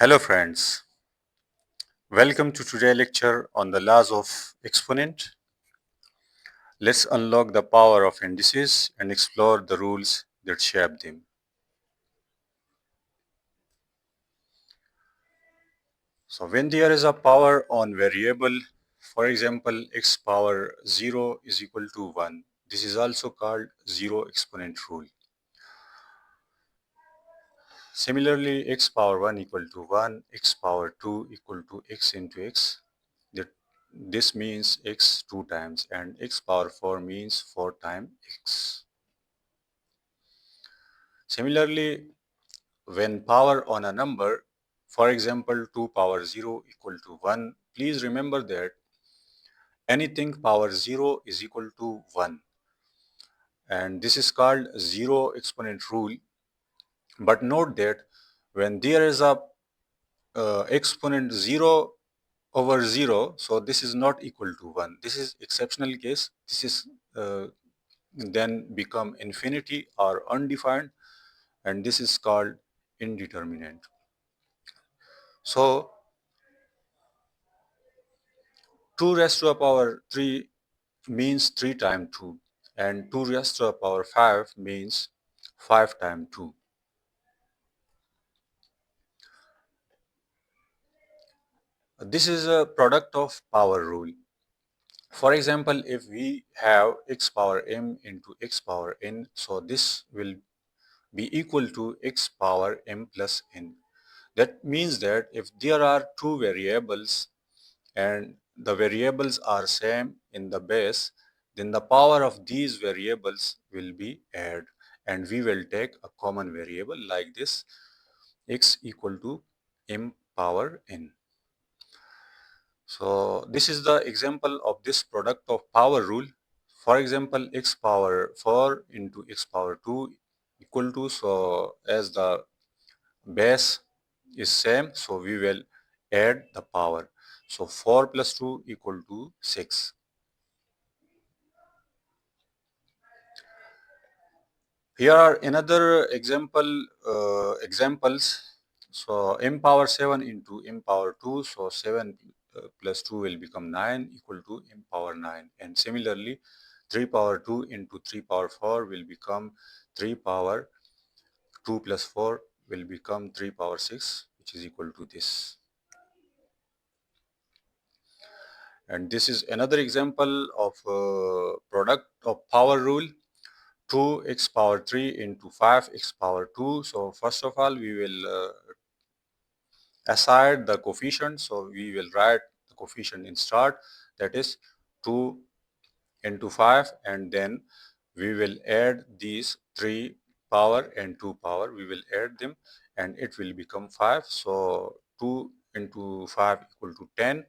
Hello friends, welcome to today's lecture on the laws of exponent. Let's unlock the power of indices and explore the rules that shape them. So when there is a power on variable, for example x power 0 is equal to 1, this is also called zero exponent rule. Similarly, x power 1 equal to 1, x power 2 equal to x into x. This means x 2 times and x power 4 means 4 times x. Similarly, when power on a number, for example 2 power 0 equal to 1, please remember that anything power 0 is equal to 1. And this is called zero exponent rule. But note that when there is a exponent 0 over 0, so this is not equal to 1. This is exceptional case. This is then become infinity or undefined, and this is called indeterminate. So 2 raised to the power 3 means 3 times 2, and 2 raised to the power 5 means 5 times 2. This is a product of power rule. For example, if we have x power m into x power n, so this will be equal to x power m plus n. That means that if there are two variables and the variables are same in the base, then the power of these variables will be added, and we will take a common variable like this, x equal to m power n. So this is the example of this product of power rule. For example, x power 4 into x power 2 equal to, so as the base is same, so we will add the power. So 4 plus 2 equal to 6. Here are another examples. So m power 7 into m power 2, so 7 plus 2 will become 9 equal to m power 9. And similarly, 3 power 2 into 3 power 4 will become 3 power 2 plus 4 will become 3 power 6, which is equal to this. And this is another example of product of power rule. 2x power 3 into 5x power 2. So first of all, we will assign the coefficient. So we will write the coefficient in start, that is 2 into 5, and then we will add these 3 power and 2 power. We will add them and it will become 5. So 2 into 5 equal to 10,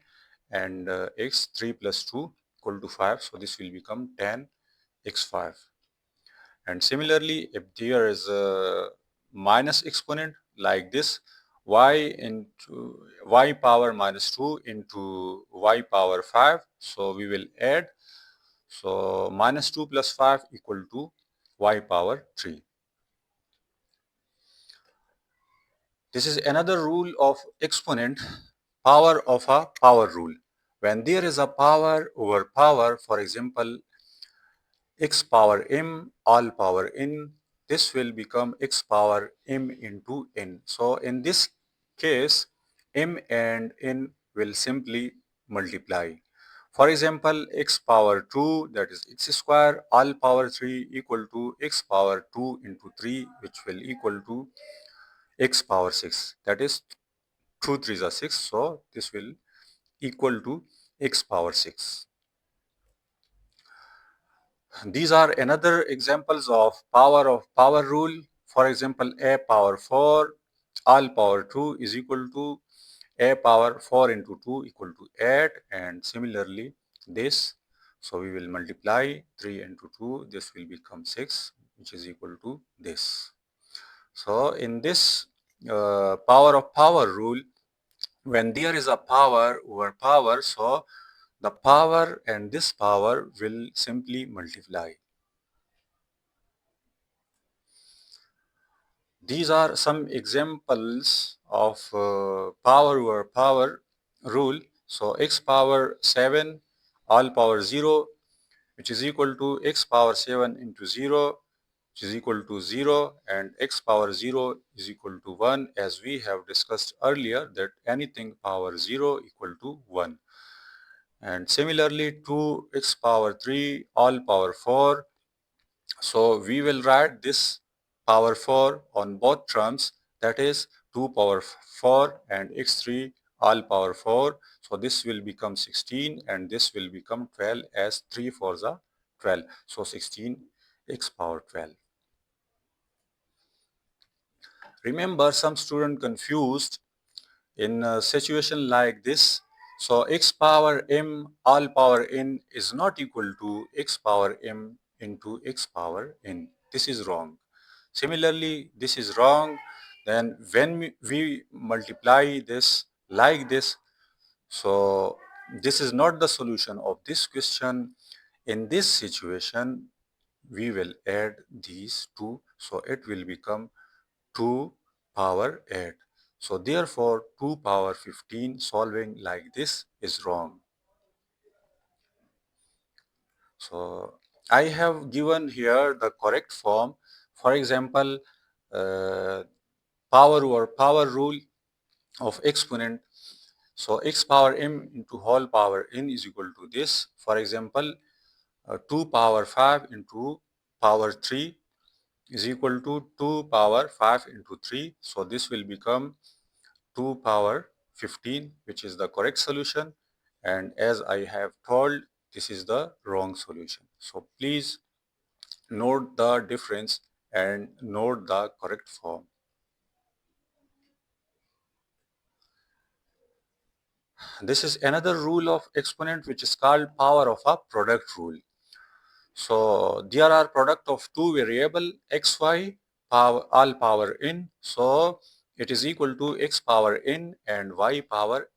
and x 3 plus 2 equal to 5. So this will become 10 x5. And similarly, if there is a minus exponent like this, y into y power minus 2 into y power 5, so we will add. So minus 2 plus 5 equal to y power 3. This is another rule of exponent, power of a power rule. When there is a power over power, for example, x power m all power n, this will become x power m into n. So in this case, m and n will simply multiply. For example, x power 2, that is x square, all power 3 equal to x power 2 into 3, which will equal to x power 6. That is 2 3s are 6, so this will equal to x power 6. These are another examples of power rule. For example, a power 4 all power 2 is equal to a power 4 into 2 equal to 8, and similarly this. So we will multiply 3 into 2, this will become 6, which is equal to this. So in this power of power rule, when there is a power over power, so the power and this power will simply multiply. These are some examples of power over power rule. So x power 7 all power 0, which is equal to x power 7 into 0, which is equal to 0, and x power 0 is equal to 1, as we have discussed earlier that anything power 0 equal to 1. And similarly to x power 3 all power 4. So we will write this power 4 on both terms, that is 2 power 4 and x3 all power 4. So this will become 16 and this will become 12, as 3 4s are 12. So 16 x power 12. Remember, some student confused in a situation like this. So x power m all power n is not equal to x power m into x power n. This is wrong. Similarly, this is wrong. Then when we multiply this like this, so this is not the solution of this question. In this situation, we will add these two, so it will become 2 power 8. So therefore 2 power 15 solving like this is wrong. So I have given here the correct form. For example, uh, power over power rule of exponent. So x power m into whole power n is equal to this. For example, 2 power 5 into power 3 is equal to 2 power 5 into 3. So this will become 2 power 15, which is the correct solution. And as I have told, this is the wrong solution. So please note the difference and note the correct form. This is another rule of exponent, which is called power of a product rule. So there are product of two variable xy power all power n. So it is equal to x power n and y power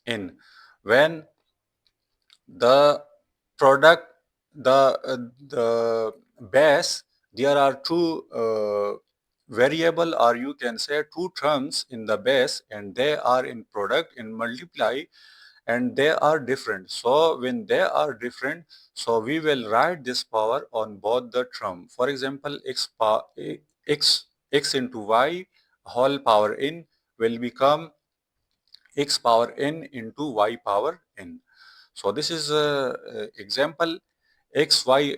n. When the product, the base, there are two variable, or you can say two terms in the base, and they are in product in multiply, and they are different. So when they are different, so we will write this power on both the term. For example, x into y whole power n will become x power n into y power n. So this is example. Xy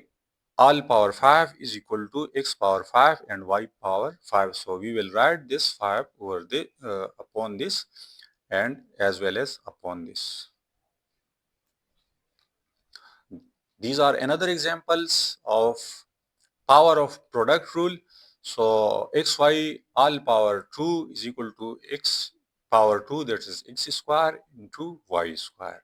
all power 5 is equal to x power 5 and y power 5. So we will write this 5 over the upon this and as well as upon this. These are another examples of power of product rule. So xy all power 2 is equal to x power 2, that is x square into y square.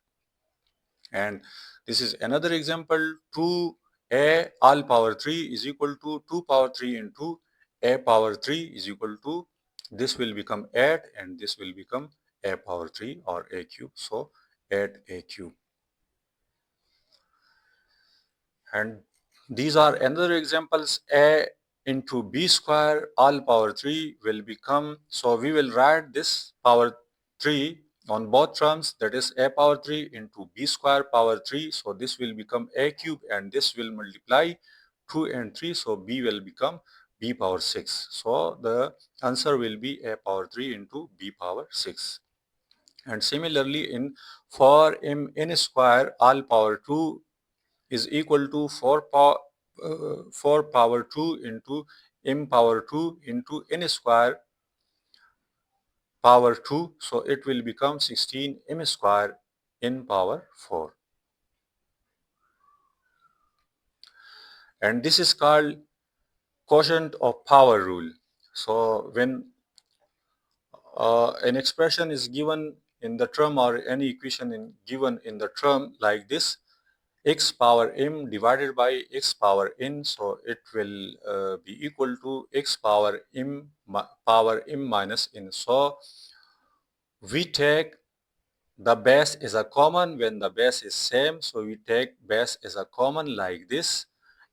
And this is another example. 2a all power 3 is equal to 2 power 3 into a power 3 is equal to, this will become 8 and this will become a power 3 or a cube. So 8a cube. And these are another examples. A into b square all power 3 will become, so we will write this power 3 on both terms, that is a power 3 into b square power 3. So this will become a cube and this will multiply 2 and 3. So b will become b power 6. So the answer will be a power 3 into b power 6. And similarly, in for m n square all power 2 is equal to 4 power 2 into m power 2 into n square power 2. So it will become 16 m square n power 4. And this is called quotient of power rule. So when an expression is given in the term, or any equation given in the term like this, x power m divided by x power n, so it will be equal to x power m minus n. So we take the base as a common when the base is same, so we take base as a common like this,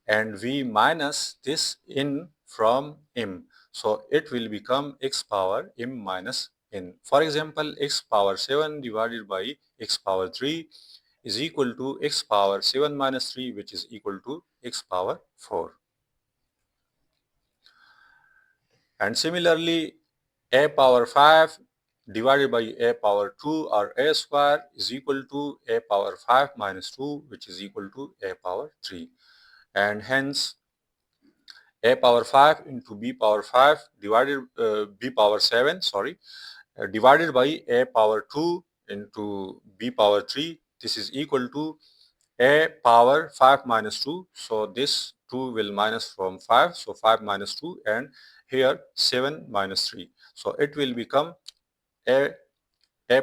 and we minus this in from m. So it will become x power m minus n. For example, x power 7 divided by x power 3 is equal to x power 7 minus 3, which is equal to x power 4. And similarly, a power 5 divided by a power 2 or a square is equal to a power 5 minus 2, which is equal to a power 3. And hence, a power 5 into b power 5 divided b power 7, sorry, divided by a power 2 into b power 3. This is equal to a power 5 minus 2. So this 2 will minus from 5. So 5 minus 2, and here 7 minus 3. So it will become a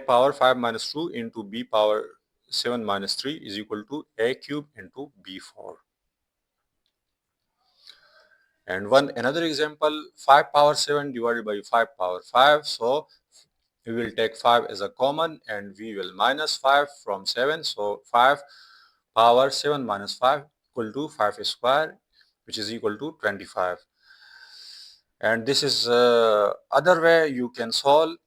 power 5 minus 2 into b power 7 minus 3 is equal to a cube into b4. And one another example, 5 power 7 divided by 5 power 5. So we will take 5 as a common and we will minus 5 from 7. So 5 power 7 minus 5 equal to 5 square, which is equal to 25. And this is other way you can solve.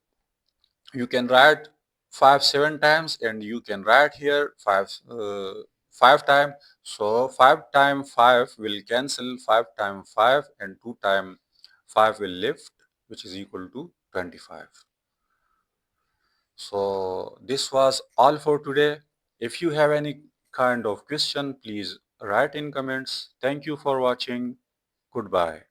You can write 5 7 times, and you can write here 5 times. So 5 times 5 will cancel, 5 times 5, and 2 times 5 will left, which is equal to 25. So this was all for today. If you have any kind of question, please write in comments. Thank you for watching. Goodbye.